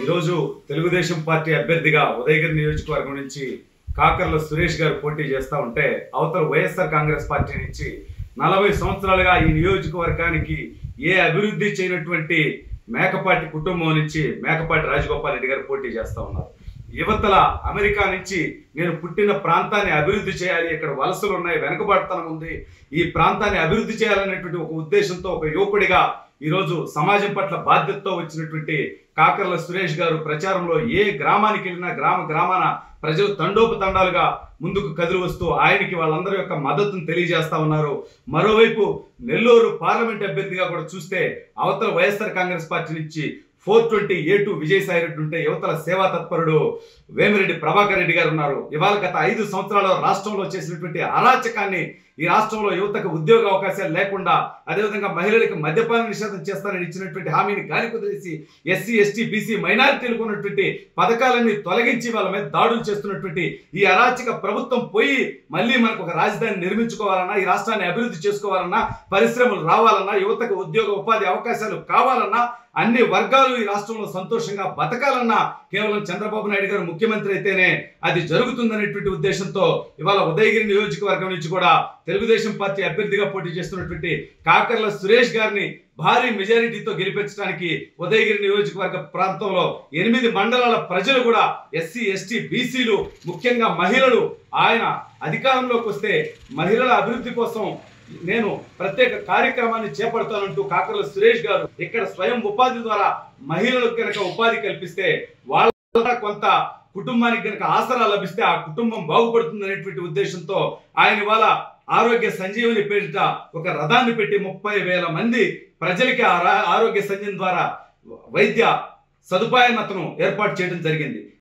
ఈరోజు తెలుగుదేశం పార్టీ అభ్యర్థిగా ఉదయగిరి నియోజకవర్గం నుంచి కాకర్ల సురేష్ గారు పోటీ చేస్తూ ఉంటే అవతల వైఎస్ఆర్ కాంగ్రెస్ పార్టీ నుంచి 40 సంవత్సరాలుగా ఈ నియోజకవర్గానికి ఏ అభివృద్ధి చేయనటువంటి మేకపాటి కుటుంబం నుంచి మేకపాటి రాజగోపాల్ రెడ్డి గారు పోటీ చేస్తూ ఉన్నారు. యువతల అమెరికా నుంచి నేను పుట్టిన ప్రాంతాన్ని అభివృద్ధి చేయాలి, ఇక్కడ వలసలు ఉన్నాయి, వెనుకబాటుతనం ఉంది, ఈ ప్రాంతాన్ని అభివృద్ధి చేయాలనేటువంటి ఒక ఉద్దేశంతో ఒక యువకుడిగా ఈరోజు సమాజం పట్ల బాధ్యతతో వచ్చినటువంటి కాకర్ల సురేష్ గారు ప్రచారంలో ఏ గ్రామానికి వెళ్ళినా గ్రామాన ప్రజలు తండోపతండాలుగా ముందుకు కదిలి వస్తూ ఆయనకి వాళ్ళందరి యొక్క మద్దతును తెలియజేస్తా ఉన్నారు. మరోవైపు నెల్లూరు పార్లమెంట్ అభ్యర్థిగా కూడా చూస్తే అవతల వైఎస్ఆర్ కాంగ్రెస్ పార్టీ నుంచి 420A2 విజయసాయి రెడ్డి ఉంటే యువతల సేవా తత్పరుడు వేమిరెడ్డి ప్రభాకర్ రెడ్డి గారు ఉన్నారు. ఇవాళ గత 5 సంవత్సరాల రాష్ట్రంలో చేసినటువంటి అరాచకాన్ని, ఈ రాష్ట్రంలో యువతకు ఉద్యోగ అవకాశాలు లేకుండా, అదేవిధంగా మహిళలకు మద్యపాన నిషేధం చేస్తానని ఇచ్చినటువంటి హామీని గాలి కుదిరేసి ఎస్సీ ఎస్టీ బీసీ మైనారిటీలకు ఉన్నటువంటి పథకాలన్నీ తొలగించి వాళ్ళ మీద దాడులు చేస్తున్నటువంటి ఈ అరాచక ప్రభుత్వం పోయి మళ్ళీ మనకు ఒక రాజధాని నిర్మించుకోవాలన్నా, ఈ రాష్ట్రాన్ని అభివృద్ధి చేసుకోవాలన్నా, పరిశ్రమలు రావాలన్నా, యువతకు ఉద్యోగ ఉపాధి అవకాశాలు కావాలన్నా, అన్ని వర్గాలు ఈ రాష్ట్రంలో సంతోషంగా బతకాలన్నా కేవలం చంద్రబాబు నాయుడు గారు ముఖ్యమంత్రి అయితేనే అది జరుగుతుందనేటువంటి ఉద్దేశంతో ఇవాళ ఉదయగిరి నియోజకవర్గం నుంచి కూడా తెలుగుదేశం పార్టీ అభ్యర్థిగా పోటీ చేస్తున్నటువంటి కాకర్ల సురేష్ గారిని భారీ మెజారిటీతో గెలిపించడానికి ఉదయగిరి నియోజకవర్గ ప్రాంతంలో 8 మండలాల ప్రజలు కూడా ఎస్సీ ఎస్టీ బీసీలు, ముఖ్యంగా మహిళలు, ఆయన అధికారంలోకి వస్తే మహిళల అభివృద్ధి కోసం నేను ప్రత్యేక కార్యక్రమాన్ని చేపడతానంటూ కాకర్ల సురేష్ గారు ఇక్కడ స్వయం ఉపాధి ద్వారా మహిళలకు కనుక ఉపాధి కల్పిస్తే వాళ్ళ కొంత కుటుంబానికి కనుక ఆసరా లభిస్తే ఆ కుటుంబం బాగుపడుతుంది అనేటువంటి ఉద్దేశంతో ఆయన ఇవాళ ఆరోగ్య సంజీవని పేరిట ఒక రథాన్ని పెట్టి 30,000 మంది ప్రజలకి ఆరోగ్య సంజీవని ద్వారా వైద్య సదుపాయాన్ని అతను ఏర్పాటు చేయడం జరిగింది.